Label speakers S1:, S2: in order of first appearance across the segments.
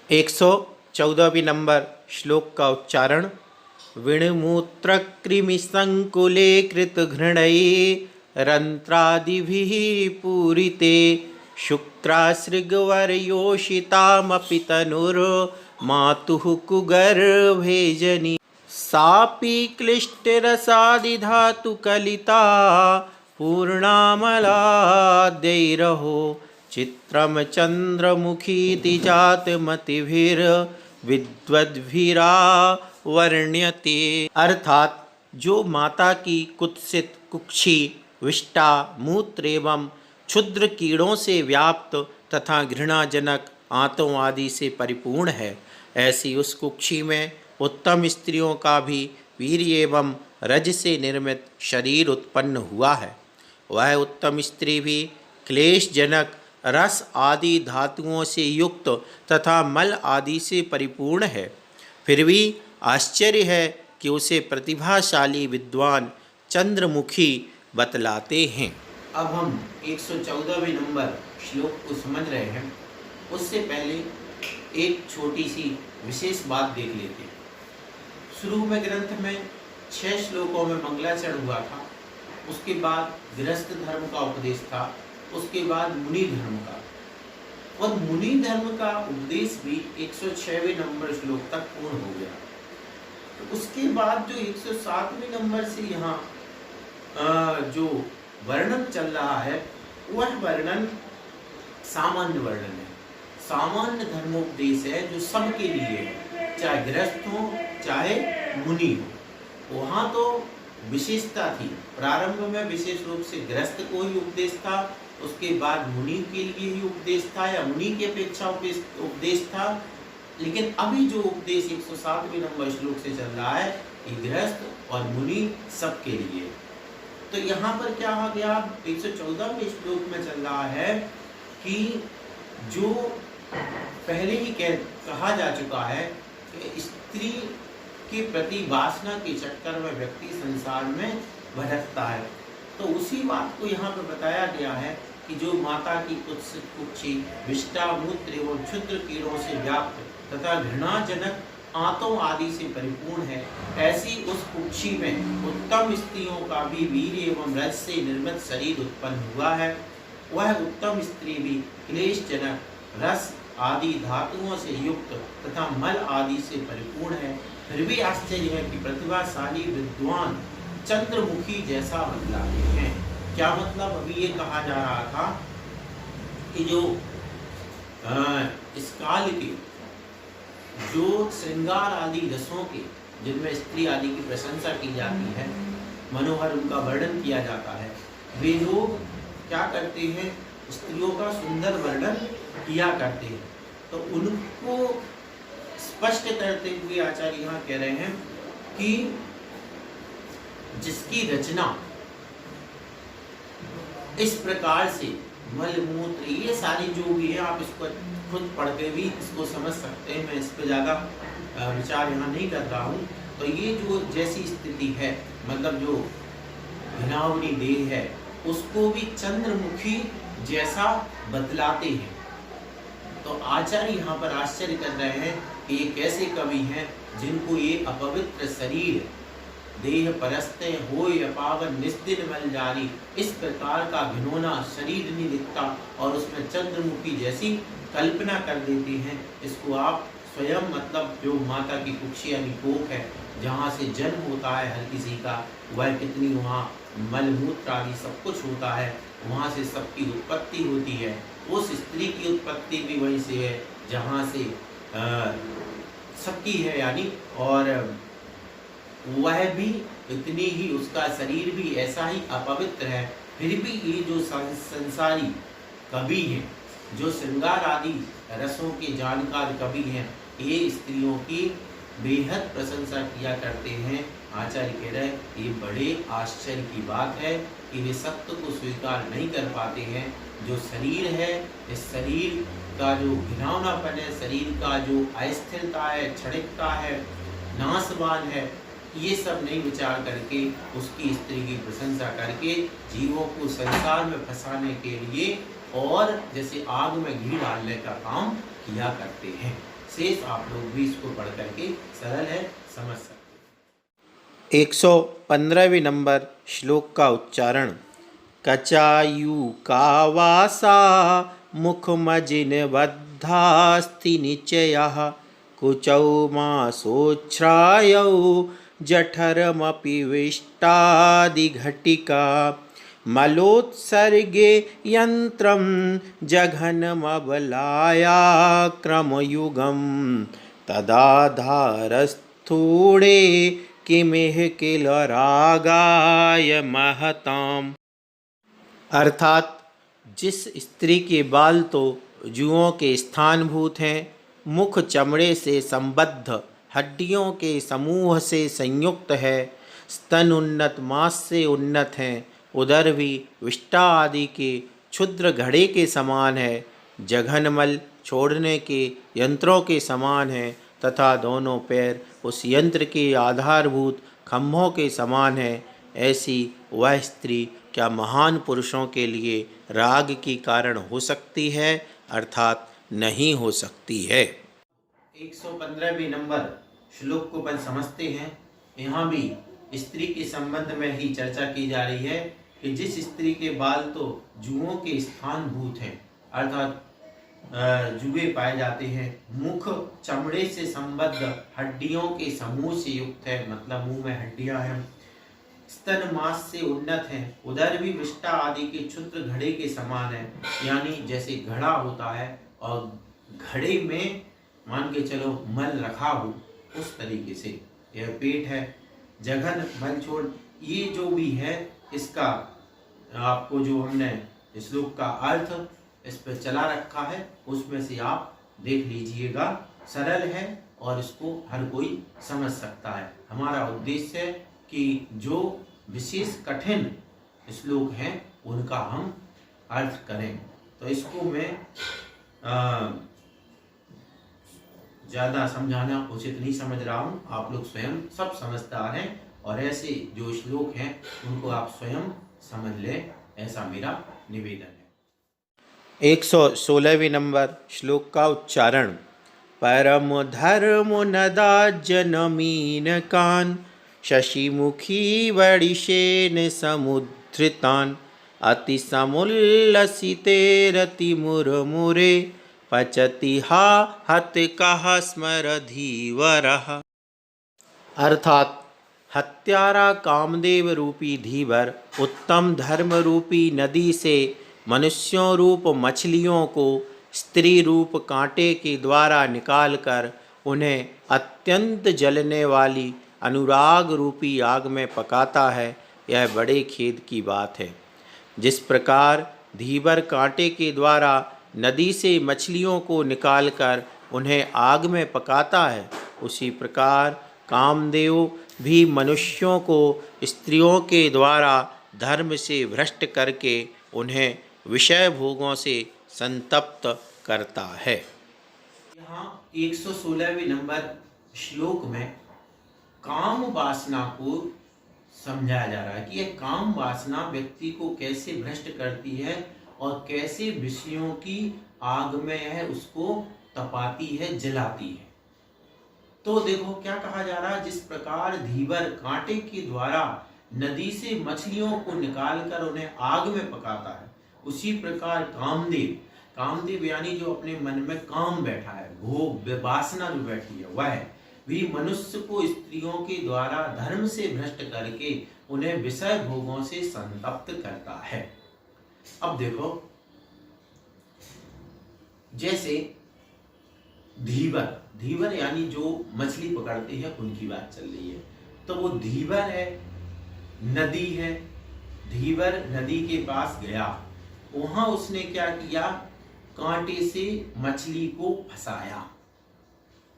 S1: 114वीं number श्लोक का उच्चारण। विणमूत्रकृमिसंकुले कृतघृणैरन्त्रादिभिः पूरिते शुक्रासृगवर्योषितामपि तनुर्मातुः कुगर्भे जनि सापि क्लिष्टरसादिधातुकलिता पूर्णामलाद्यैरहो चित्रम चंद्रमुखीति जातमतिभिर्विद्वद्भिरा वर्ण्यते। अर्थात जो माता की कुत्सित कुक्षी विष्टा मूत्र एवं क्षुद्र कीड़ों से व्याप्त तथा घृणाजनक आंतों आदि से परिपूर्ण है, ऐसी उस कुक्षी में उत्तम स्त्रियों का भी वीर्य एवं रज से निर्मित शरीर उत्पन्न हुआ है। वह उत्तम स्त्री भी क्लेशजनक रस आदि धातुओं से युक्त तथा मल आदि से परिपूर्ण है। फिर भी आश्चर्य है कि उसे प्रतिभाशाली विद्वान चंद्रमुखी बतलाते हैं। अब हम 114वें नंबर श्लोक को समझ रहे हैं। उससे पहले एक छोटी सी विशेष बात देख लेते हैं। शुरू में ग्रंथ में 6 श्लोकों में मंगलाचरण हुआ था, उसके बाद गृहस्थ धर्म का उपदेश था, उसके बाद मुनि धर्म का, और मुनि धर्म का उपदेश भी 106वें नंबर श्लोक तक पूर्ण हो गया। तो उसके बाद जो 107वें नंबर से यहाँ जो वर्णन चल रहा है, वह वर्णन सामान्य वर्णन है, सामान्य धर्मोपदेश है जो सबके लिए है, चाहे गृहस्थ हो चाहे मुनि हो। वहाँ तो विशेषता थी, प्रारंभ में विशेष रूप से गृहस्थ को ही उपदेश था, उसके बाद मुनि के लिए ही उपदेश था या मुनि की अपेक्षा उपदेश था। लेकिन अभी जो उपदेश 107वें नंबर श्लोक से चल रहा है, ये गृहस्थ और मुनि सबके लिए। तो यहाँ पर क्या हो गया, 114वें श्लोक में चल रहा है कि जो पहले ही कहा जा चुका है कि स्त्री के प्रति वासना के चक्कर में व्यक्ति संसार में भटकता है, तो उसी बात को यहाँ पर बताया गया है कि जो माता की कुत्सित कुक्षी विष्टा मूत्र एवं क्षुद्र कीड़ों से व्याप्त तथा घृणाजनक आंतों आदि से परिपूर्ण है, ऐसी उस कुक्षी में उत्तम स्त्रियों का भी वीर्य एवं रज से निर्मित शरीर उत्पन्न हुआ है। वह उत्तम स्त्री भी क्लेशजनक रस आदि धातुओं से युक्त तथा मल आदि से परिपूर्ण है। फिर भी आश्चर्य है कि प्रतिभाशाली विद्वान चंद्रमुखी जैसा बतलाते हैं। क्या मतलब, अभी ये कहा जा रहा था कि जो इस काल के जो श्रृंगार आदि रसों के जिनमें स्त्री आदि की प्रशंसा की जाती है, मनोहर उनका वर्णन किया जाता है, वे लोग क्या करते हैं, स्त्रियों का सुंदर वर्णन किया करते हैं। तो उनको स्पष्ट करते हुए आचार्य यहाँ कह रहे हैं कि जिसकी रचना इस प्रकार से मलमूत्र ये सारी जो भी है, आप इसको खुद पढ़ के भी इसको समझ सकते हैं, मैं इस पर ज़्यादा विचार यहाँ नहीं कर रहा हूँ। तो ये जो जैसी स्थिति है, मतलब जो घिनावनी देह है, उसको भी चंद्रमुखी जैसा बतलाते हैं। तो आचार्य यहाँ पर आश्चर्य कर रहे हैं कि ये कैसे कवि हैं जिनको ये अपवित्र शरीर देह परस्ते होय अपावन निस्दिन मल जारी, इस प्रकार का घिनौना शरीर नहीं दिखता और उसमें चंद्रमुखी जैसी कल्पना कर देते हैं। इसको आप स्वयं, मतलब जो माता की कुक्षी यानी कोख है, जहाँ से जन्म होता है हर किसी का, वह कितनी वहाँ मलमूत्र आदि सब कुछ होता है, वहाँ से सबकी उत्पत्ति होती है। उस स्त्री की उत्पत्ति भी वहीं से है जहाँ से सबकी है यानी, और वह भी इतनी ही, उसका शरीर भी ऐसा ही अपवित्र है। फिर भी ये जो संसारी कवि हैं, जो श्रृंगार आदि रसों के जानकार कवि हैं, ये स्त्रियों की बेहद प्रशंसा किया करते हैं। आचार्य कह रहे हैं ये बड़े आश्चर्य की बात है कि वे सत्य को स्वीकार नहीं कर पाते हैं। जो शरीर है, इस शरीर का जो घिनौनापन है, शरीर का जो अस्थिरता है, क्षणिकता है, नाशवान है, ये सब नहीं विचार करके उसकी स्त्री की प्रशंसा करके जीवों को संसार में फंसाने के लिए और जैसे आग में घी डालने का काम किया करते हैं। शेष आप लोग भी इसको पढ़ करके सरल है समझ सकते। 115वें नंबर श्लोक का उच्चारण। कचायु का वासा मुखमजिन बद्धास्ति निचयः कुचौ मासोच्छ्रायौ जठरमपि विष्टादिघटिका मलोत्सर्गे यन्त्रं जघनमबलायाक्रमयुगं तदाधारस्थूणे किमिह किल रागाय महताम्। अर्थात जिस स्त्री के बाल तो जुओं के स्थानभूत हैं, मुख चमड़े से संबद्ध हड्डियों के समूह से संयुक्त है, स्तन उन्नत मांस से उन्नत हैं, उदर भी विष्टा आदि के क्षुद्र घड़े के समान है, जघनमल छोड़ने के यंत्रों के समान है तथा दोनों पैर उस यंत्र के आधारभूत खम्भों के समान है, ऐसी वह स्त्री क्या महान पुरुषों के लिए राग की कारण हो सकती है? अर्थात नहीं हो सकती है। 115वें नंबर श्लोक को अपन समझते हैं। यहाँ भी स्त्री के संबंध में ही चर्चा की जा रही है कि जिस स्त्री के बाल तो जुओं के स्थानभूत हैं, अर्थात जुए पाए जाते हैं, मुख चमड़े से संबद्ध हड्डियों के समूह से युक्त है, मतलब मुंह में हड्डियां हैं, स्तन मांस से उन्नत है, उदर भी विष्टा आदि के क्षुद्र घड़े के समान है, यानी जैसे घड़ा होता है और घड़े में मान के चलो मल रखा हो, उस तरीके से यह पेट है। जघन मल छोड़, ये जो भी है इसका आपको जो हमने श्लोक का अर्थ इस पर चला रखा है उसमें से आप देख लीजिएगा। सरल है और इसको हर कोई समझ सकता है। हमारा उद्देश्य है कि जो विशेष कठिन श्लोक हैं उनका हम अर्थ करें, तो इसको मैं ज़्यादा समझाना उचित नहीं समझ रहा हूँ। आप लोग स्वयं सब समझदार हैं और ऐसे जो श्लोक हैं उनको आप स्वयं समझ लें, ऐसा मेरा निवेदन है। 116वें नंबर श्लोक का उच्चारण। परम धर्म नदा जनमीन कान शशिमुखी वडिशेन समुद्धृतान अति समुल्लसिते रति मुरमुरे पचति हा हत कह स्मर धीवरः। अर्थात हत्यारा कामदेव रूपी धीवर उत्तम धर्म रूपी नदी से मनुष्यों रूप मछलियों को स्त्री रूप कांटे के द्वारा निकालकर उन्हें अत्यंत जलने वाली अनुराग रूपी आग में पकाता है, यह बड़े खेद की बात है। जिस प्रकार धीवर कांटे के द्वारा नदी से मछलियों को निकालकर उन्हें आग में पकाता है, उसी प्रकार कामदेव भी मनुष्यों को स्त्रियों के द्वारा धर्म से भ्रष्ट करके उन्हें विषय भोगों से संतप्त करता है। यहाँ 116वें नंबर श्लोक में काम वासना को समझाया जा रहा है कि यह काम वासना व्यक्ति को कैसे भ्रष्ट करती है और कैसे विषयों की आग में यह उसको तपाती है, जलाती है। तो देखो क्या कहा जा रहा है, जिस प्रकार धीवर कांटे के द्वारा नदी से मछलियों को निकालकर उन्हें आग में पकाता है, उसी प्रकार कामदेव यानी जो अपने मन में काम बैठा है, भोग वासना जो बैठी है, वह भी मनुष्य को स्त्रियों के द्वारा धर्म से भ्रष्ट करके उन्हें विषय भोगों से संतप्त करता है। अब देखो, जैसे धीवर यानी जो मछली पकड़ते हैं उनकी बात चल रही है, तो वो धीवर है, नदी है, धीवर नदी के पास गया, वहां उसने क्या किया, कांटे से मछली को फंसाया।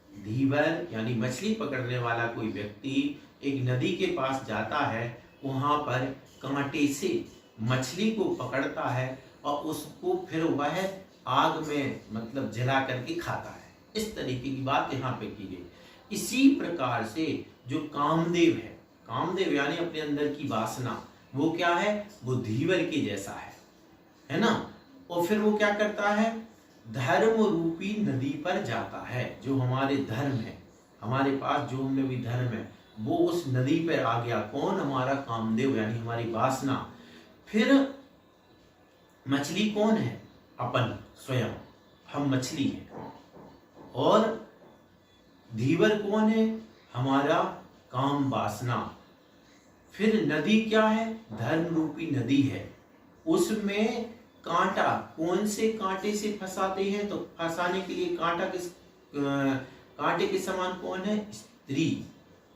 S1: धीवर यानी मछली पकड़ने वाला कोई व्यक्ति एक नदी के पास जाता है, वहां पर कांटे से मछली को पकड़ता है और उसको फिर वह आग में मतलब जला करके खाता है। इस तरीके की बात यहाँ पे की गई। इसी प्रकार से जो कामदेव है, कामदेव यानी अपने अंदर की वासना, वो क्या है, वो धीवर के जैसा है ना। और फिर वो क्या करता है, धर्म रूपी नदी पर जाता है। जो हमारे धर्म है, हमारे पास जो हमने भी धर्म है, वो उस नदी पर आ गया। कौन? हमारा कामदेव, यानी हमारी वासना। फिर मछली कौन है? अपन स्वयं, हम मछली हैं। और धीवर कौन है? हमारा काम वासना। फिर नदी क्या है? धर्म रूपी नदी है। उसमें कांटा, कौन से कांटे से फंसाते हैं? तो फंसाने के लिए कांटे के समान कौन है? स्त्री।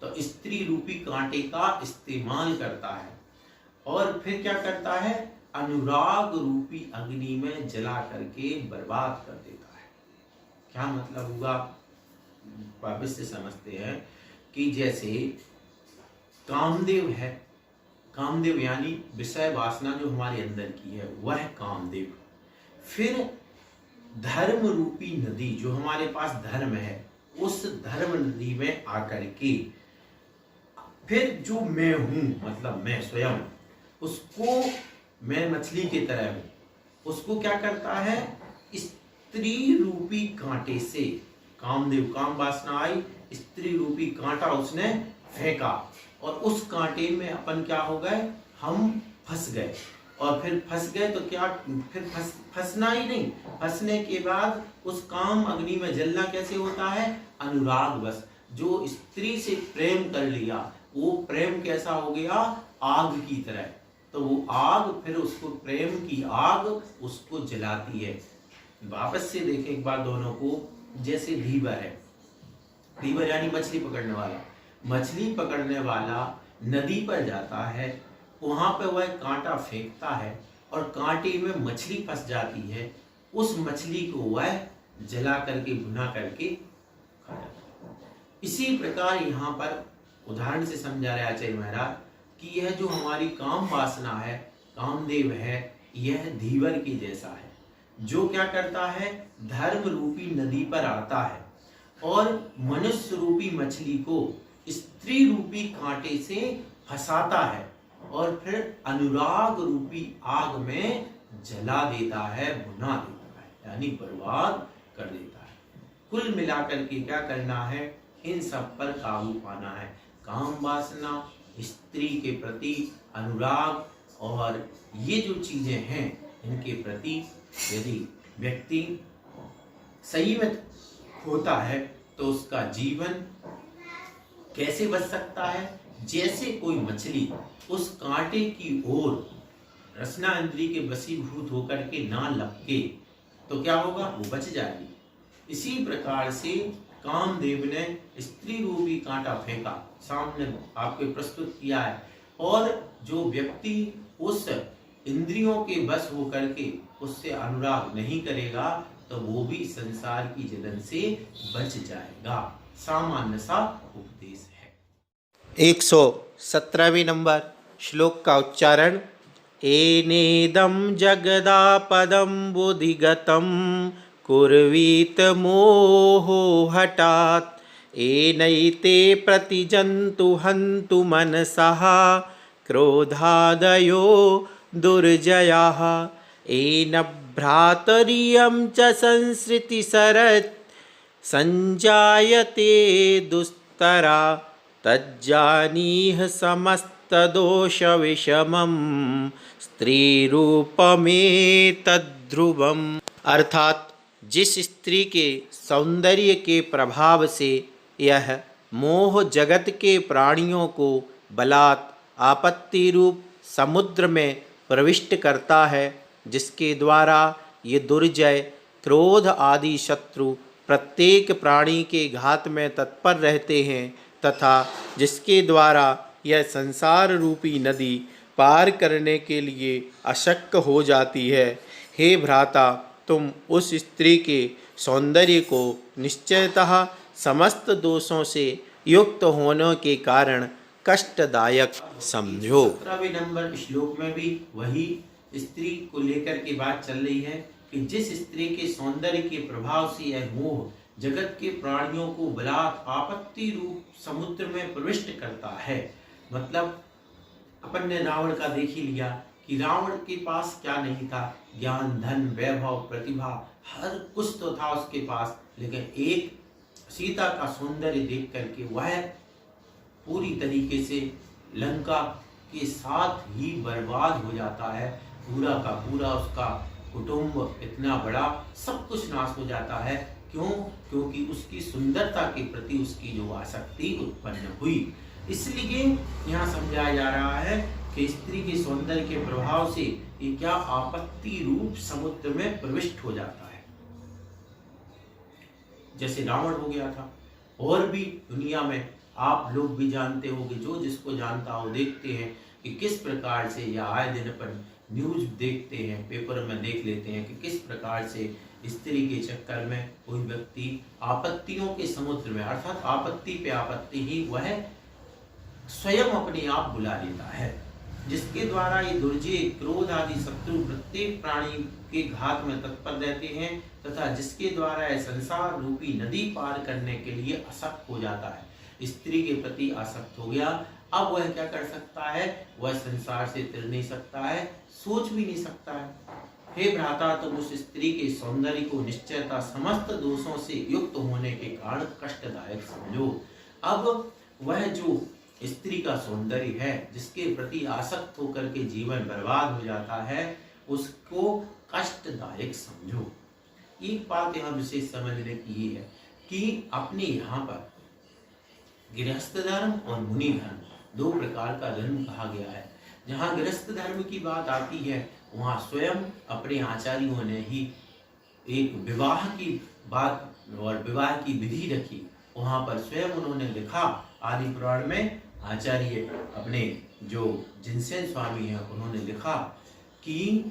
S1: तो स्त्री रूपी कांटे का इस्तेमाल करता है। और फिर क्या करता है? अनुराग रूपी अग्नि में जला करके बर्बाद कर देता है। क्या मतलब हुआ? वापस से समझते हैं कि जैसे कामदेव है, कामदेव यानी विषय वासना जो हमारे अंदर की है, वह कामदेव। फिर धर्म रूपी नदी, जो हमारे पास धर्म है, उस धर्म नदी में आकर के फिर जो मैं हूं, मतलब मैं स्वयं, उसको, मैं मछली की तरह हूं, उसको क्या करता है? स्त्री रूपी कांटे से, कामदेव, काम वासना आई, स्त्री रूपी कांटा उसने फेंका, और उस कांटे में अपन क्या हो गए? हम फंस गए। और फिर फंस गए तो क्या? फिर फंसना ही नहीं, फंसने के बाद उस काम अग्नि में जलना कैसे होता है? अनुराग बस। जो स्त्री से प्रेम कर लिया, वो प्रेम कैसा हो गया? आग की तरह। तो वो आग, फिर उसको, प्रेम की आग उसको जलाती है। वापस से देखें एक बार दोनों को। जैसे धीवर है, धीवर यानी मछली पकड़ने वाला। मछली पकड़ने वाला नदी पर जाता है, वहां पे वह कांटा फेंकता है, और कांटे में मछली फंस जाती है। उस मछली को वह जला करके, भुना करके खा जाता है। इसी प्रकार यहाँ पर उदाहरण से समझा रहे आचार्य महाराज कि यह जो हमारी काम वासना है, कामदेव है, यह धीवर के जैसा है, जो क्या करता है? धर्म रूपी नदी पर आता है और मनुष्य रूपी मछली को स्त्री रूपी कांटे से फंसाता है, और फिर अनुराग रूपी आग में जला देता है, भुना देता है, यानी बर्बाद कर देता है। कुल मिलाकर के क्या करना है? इन सब पर काबू पाना है। काम वासना, स्त्री के प्रति अनुराग, और ये जो चीजें हैं, इनके प्रति यदि व्यक्ति संयमित होता है तो उसका जीवन कैसे बच सकता है? जैसे कोई मछली उस कांटे की ओर रसना इंद्री के वशीभूत होकर के ना लपके तो क्या होगा? वो बच जाएगी। इसी प्रकार से कामदेव ने स्त्री रूपी कांटा फेंका, सामने आपको प्रस्तुत किया है, और जो व्यक्ति उस इंद्रियों के बस होकर के उससे अनुराग नहीं करेगा तो वो भी संसार की जलन से बच जाएगा। सामान्य सा उपदेश है। 117वें नंबर श्लोक का उच्चारण। एनेदं जगदापदं बुधिगतं कुर्वीत मोहो हठात् एनैते प्रतिजन्तु हन्तु मनसः क्रोधादयो दुर्जयाः एन भ्रातरियं च संसृतिशरत् संजायते दुस्तरा तज्जानीह समस्तदोषविषमं स्त्रीरूपमेतद्ध्रुवम्। अर्थात जिस स्त्री के सौंदर्य के प्रभाव से यह मोह जगत के प्राणियों को बलात् आपत्ति रूप समुद्र में प्रविष्ट करता है, जिसके द्वारा ये दुर्जय क्रोध आदि शत्रु प्रत्येक प्राणी के घात में तत्पर रहते हैं, तथा जिसके द्वारा यह संसार रूपी नदी पार करने के लिए अशक्य हो जाती है, हे भ्राता, तुम उस स्त्री के सौंदर्य को निश्चयतः समस्त दोषों से युक्त होने के कारण कष्टदायक समझो। 17वें नंबर श्लोक में भी वही स्त्री को लेकर के बात चल रही है कि जिस स्त्री के सौंदर्य के प्रभाव से यह मोह जगत के प्राणियों को बलात् आपत्ति रूप समुद्र में प्रविष्ट करता है। मतलब अपन ने रावण का देख ही लिया कि रावण के पास क्या नहीं था, ज्ञान, धन, वैभव, प्रतिभा, हर कुछ तो था उसके पास, लेकिन एक सीता का सौंदर्य देख करके वह पूरी तरीके से लंका के साथ ही बर्बाद हो जाता है। पूरा का पूरा उसका कुटुंब इतना बड़ा सब कुछ नाश हो जाता है। क्यों? क्योंकि उसकी सुंदरता के प्रति उसकी जो आसक्ति उत्पन्न हुई। इसलिए यहाँ समझाया जा रहा है कि स्त्री के सौंदर्य के प्रभाव से ये क्या आपत्ति रूप समुद्र में प्रविष्ट हो जाता है, जैसे रावण हो गया था। और भी दुनिया में आप लोग भी जानते होंगे, जो जिसको जानता हो देखते हैं कि किस प्रकार से, या आए दिन पर न्यूज देखते हैं, पेपर में देख लेते हैं कि किस प्रकार से स्त्री के चक्कर में कोई व्यक्ति आपत्तियों के समुद्र में, अर्थात आपत्ति पे आपत्ति ही वह स्वयं अपने आप बुला लेता है, जिसके द्वारा ये दुर्जय, क्रोध आदि शत्रु प्रत्येक प्राणी के घात में तत्पर रहते हैं, तथा जिसके द्वारा यह संसार रूपी नदी पार करने के लिए आसक्त हो जाता है। स्त्री के प्रति आसक्त हो गया, अब वह क्या कर सकता है? वह संसार से तिर नहीं सकता है, सोच भी नहीं सकता है। हे भ्राता, तुम उस स्त्री के सौंदर्य को निश्चयता समस्त दोषों से युक्त होने के कारण कष्टदायक समझो। अब वह जो स्त्री का सौंदर्य है, जिसके प्रति आसक्त होकर के जीवन बर्बाद हो जाता है, उसको कष्टदायक समझो। एक बात यहाँ विशेष समझने की ये है कि अपने यहाँ पर गृहस्थ धर्म और मुनि धर्म दो प्रकार का धर्म कहा गया है। जहाँ गृहस्थ धर्म की बात आती है, वहाँ स्वयं अपने आचार्यों ने ही एक विवाह की बात और विवाह की विधि रखी। वहाँ पर स्वयं उन्होंने लिखा, आदि पुराण में आचार्य अपने जो जिनसेन स्वामी हैं उन्होंने लिखा कि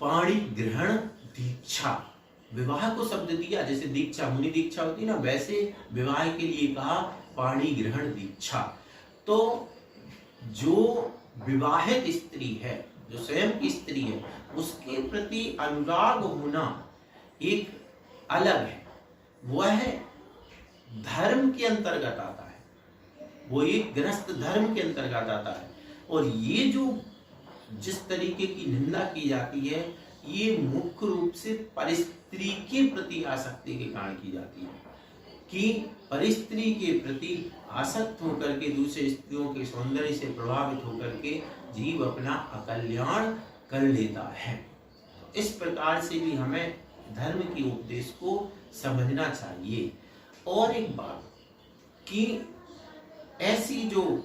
S1: पाणी ग्रहण दीक्षा, विवाह को शब्द दिया, जैसे दीक्षा मुनि दीक्षा होती है ना, वैसे विवाह के लिए कहा पाणी ग्रहण दीक्षा। तो जो विवाहित स्त्री है, जो स्वयं की स्त्री है, उसके प्रति अनुराग होना एक अलग है, वह धर्म के अंतर्गत आता है, वो एक गृहस्थ धर्म के अंतर्गत आता है। और ये जो जिस तरीके की निंदा की जाती है, ये मुख्य रूप से परिस्त्री के प्रति आसक्ति के कारण की जाती है, कि परिस्त्री के प्रति आसक्त होकर के दूसरे स्त्रियों के सौंदर्य से प्रभावित होकर के जीव अपना अकल्याण कर लेता है। इस प्रकार से भी हमें धर्म के उपदेश को समझना चाहिए। और एक बात कि ऐसी जो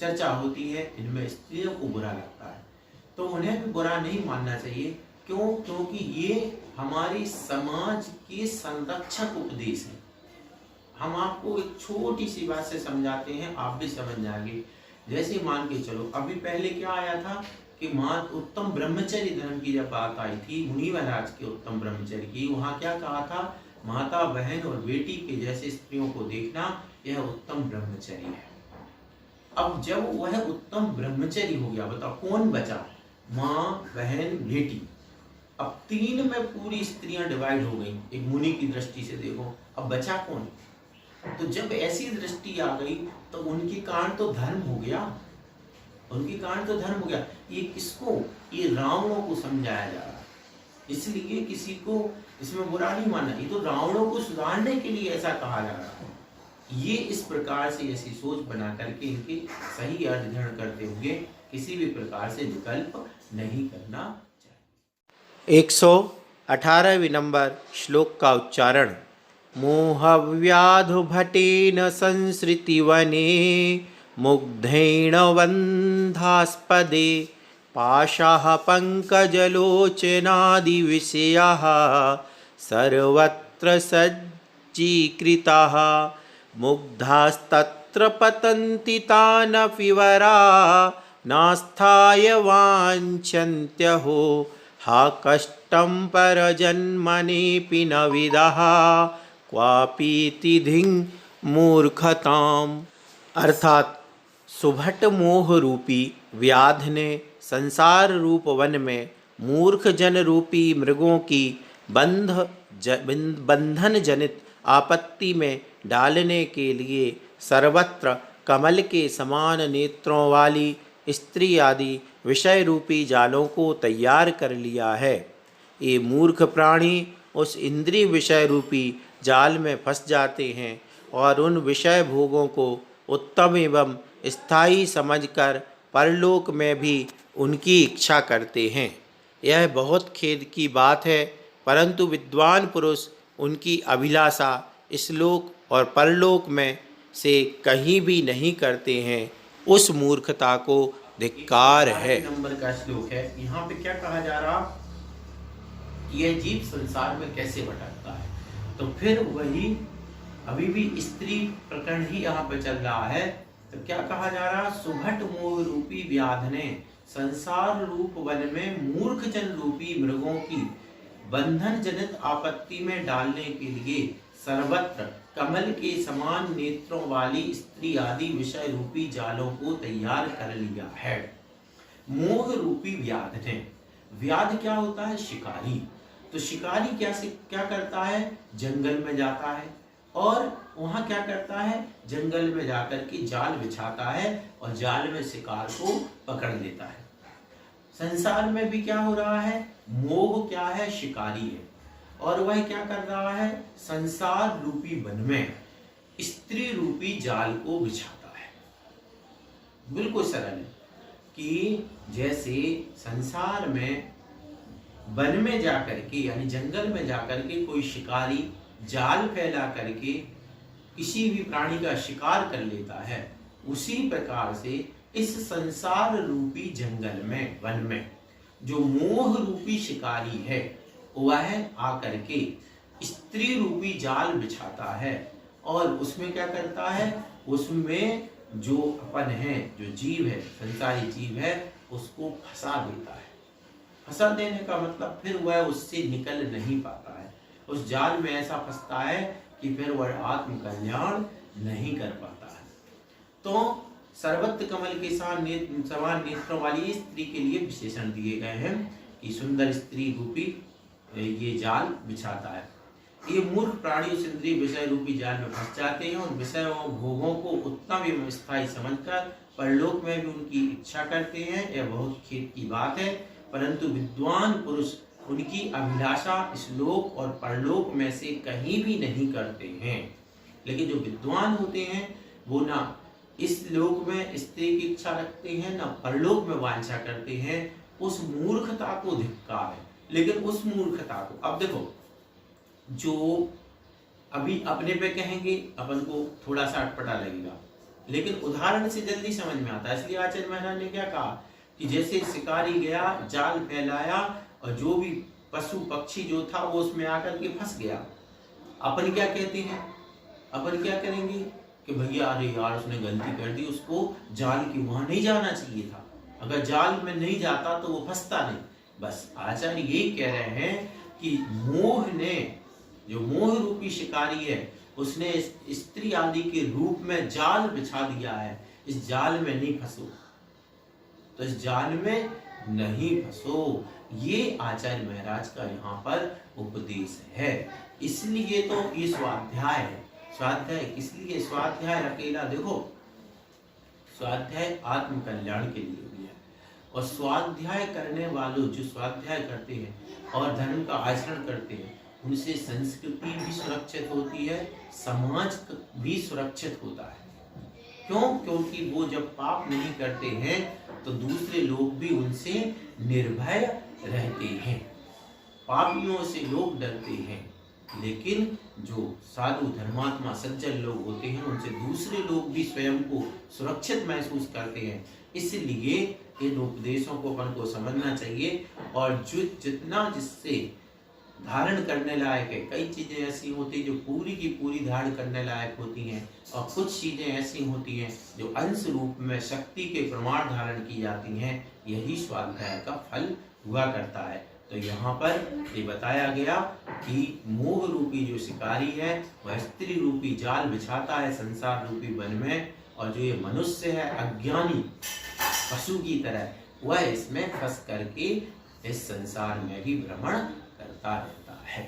S1: चर्चा होती है, इनमें स्त्रियों को बुरा लगता है, तो उन्हें भी बुरा नहीं मानना चाहिए। क्यों? क्योंकि ये हमारी समाज के संरक्षक उपदेश है। हम आपको एक छोटी सी बात से समझाते हैं, आप भी समझ जाएंगे। जैसे मान के चलो, अभी पहले क्या आया था कि उत्तम ब्रह्मचर्य धर्म की जब बात आई थी, मुनि महाराज के उत्तम ब्रह्मचर्य की, वहाँ क्या कहा था? माता, बहन और बेटी के जैसे स्त्रियों को देखना, यह उत्तम ब्रह्मचर्य है। अब जब वह उत्तम ब्रह्मचर्य हो गया, बताओ कौन बचा? माँ, बहन, बेटी। अब तीन में पूरी स्त्रियां डिवाइड हो गई, एक मुनि की दृष्टि से देखो, अब बचा कौन? तो जब ऐसी दृष्टि आ गई तो उनके कारण तो धर्म हो गया, उनके कारण तो धर्म हो गया। ये किसको? ये रावणों को समझाया जा रहा है। इसलिए किसी को इसमें बुरा नहीं मानना, ये तो रावणों को सुधारने के लिए ऐसा कहा जा रहा है। ये इस प्रकार से ऐसी सोच बना करके इनके सही अर्थ ग्रहण करते हुए किसी भी प्रकार से विकल्प नहीं करना चाहिए। 118वें नंबर श्लोक का उच्चारण। मोहव्याधुभटेन संसृतिवने मुग्धेण बन्धास्पदे पाशाः पंकजलोचनादिविषयाः सर्वत्र सज्जीकृताः मुग्धास्तत्र पतन्ति तानपि वरा नास्थाय वाञ्छन्त्यहो हा कष्टं परजन्मनेऽपि न विदः क्वापीति धिं मूर्खताम्। अर्थात सुभट मोह रूपी व्याध ने संसार रूप वन में मूर्ख जन रूपी मृगों की बंधन जनित आपत्ति में डालने के लिए सर्वत्र कमल के समान नेत्रों वाली स्त्री आदि विषय रूपी जालों को तैयार कर लिया है। ये मूर्ख प्राणी उस इंद्रिय विषय रूपी जाल में फंस जाते हैं और उन विषय भोगों को उत्तम एवं स्थायी समझकर परलोक में भी उनकी इच्छा करते हैं। यह बहुत खेद की बात है, परंतु विद्वान पुरुष उनकी अभिलाषा इस लोक और परलोक में से कहीं भी नहीं करते हैं। उस मूर्खता को धिक्कार है। नंबर का श्लोक है। यहाँ पे क्या कहा जा रहा, यह जीव संसार में कैसे भटकता है। तो फिर वही अभी भी स्त्री प्रकरण ही यहाँ पे चल रहा है। तो क्या कहा जा रहा, सुभट मोह रूपी व्याध ने संसार रूप वन में मूर्ख जन रूपी मृगों की बंधन जनित आपत्ति में डालने के लिए सर्वत्र कमल के समान नेत्रों वाली स्त्री आदि विषय रूपी जालों को तैयार कर लिया है। मोह रूपी व्याध ने, व्याध क्या होता है, शिकारी। तो शिकारी क्या करता है, जंगल में जाता है और वहां क्या करता है, जंगल में जाकर के जाल बिछाता है और जाल में शिकार को पकड़ लेता है। संसार में भी क्या हो रहा है, मोह क्या है, शिकारी है और वह क्या कर रहा है, संसार रूपी वन में स्त्री रूपी जाल को बिछाता है। बिल्कुल सरल है कि जैसे संसार में वन में जाकर के यानी जंगल में जाकर के कोई शिकारी जाल फैला करके किसी भी प्राणी का शिकार कर लेता है, उसी प्रकार से इस संसार रूपी जंगल में, वन में जो मोह रूपी शिकारी है वह आकर के स्त्री रूपी जाल बिछाता है और उसमें क्या करता है, उसमें जो अपन है, जो जीव है, संसारी जीव है, उसको फंसा देता है। फंसा देने का मतलब फिर वह उससे निकल नहीं पाता है, उस जाल में ऐसा फंसता है कि फिर वह आत्म कल्याण नहीं कर पाता है। तो सर्वत्र कमल के समान नेत्रों वाली स्त्री के लिए विशेषण दिए गए हैं कि सुंदर स्त्री रूपी ये जाल बिछाता है। ये मूर्ख प्राणी उस इंद्रिय विषय रूपी जाल में फंस जाते हैं और विषय और भोगों को उत्तम एवं स्थायी समझकर परलोक में भी उनकी इच्छा करते हैं। यह बहुत खेद की बात है, परंतु विद्वान पुरुष उनकी अभिलाषा इस लोक और परलोक में से कहीं भी नहीं करते हैं। लेकिन जो विद्वान होते हैं वो ना इस लोक में स्त्री की इच्छा रखते हैं, ना परलोक में वांछा करते हैं। उस मूर्खता को धिक्कार है। लेकिन उस मूर्खता को, अब देखो, जो अभी अपने पे कहेंगे अपन को थोड़ा सा अटपटा लगेगा, लेकिन उदाहरण से जल्दी समझ में आता है। इसलिए आचार्य महाराज ने क्या कहा कि जैसे शिकारी गया, जाल फैलाया और जो भी पशु पक्षी जो था वो उसमें आकर के फंस गया। अपन क्या कहते हैं, अपन क्या करेंगे कि भैया अरे यार उसने गलती कर दी, उसको जाल की वहां नहीं जाना चाहिए था, अगर जाल में नहीं जाता तो वो फंसता नहीं। बस आचार्य ये कह रहे हैं कि मोह ने, जो मोह रूपी शिकारी है, उसने स्त्री आदि के रूप में जाल बिछा दिया है। इस जाल में नहीं फंसो, तो इस जाल में नहीं फंसो, ये आचार्य महाराज का यहाँ पर उपदेश है। इसलिए तो ये स्वाध्याय है। स्वाध्याय किस लिए, स्वाध्याय अकेला देखो, स्वाध्याय आत्म कल्याण के लिए भी है और स्वाध्याय करने वालों, जो स्वाध्याय करते हैं और धर्म का आचरण करते हैं, उनसे संस्कृति भी सुरक्षित होती है, समाज भी सुरक्षित होता है। क्यों? क्योंकि वो जब पाप नहीं करते हैं तो दूसरे लोग भी उनसे निर्भय रहते हैं। पापियों से लोग डरते हैं, लेकिन जो साधु धर्मात्मा सज्जन लोग होते हैं उनसे दूसरे लोग भी स्वयं को सुरक्षित महसूस करते हैं। इसलिए इन उपदेशों को अपन को समझना चाहिए और जो जितना जिससे धारण करने लायक है। कई चीजें ऐसी होती हैं जो पूरी की पूरी धारण करने लायक होती हैं और कुछ चीजें ऐसी होती हैं जो अंश रूप में शक्ति के प्रमाण धारण की जाती हैं। यही स्वाध्याय का फल हुआ करता है। तो यहाँ पर ये बताया गया कि मोह रूपी जो शिकारी है वह स्त्री रूपी जाल बिछाता है संसार रूपी वन में, और जो ये मनुष्य है अज्ञानी पशु की तरह, वह इसमें फंस करके इस संसार में भी भ्रमण करता रहता है।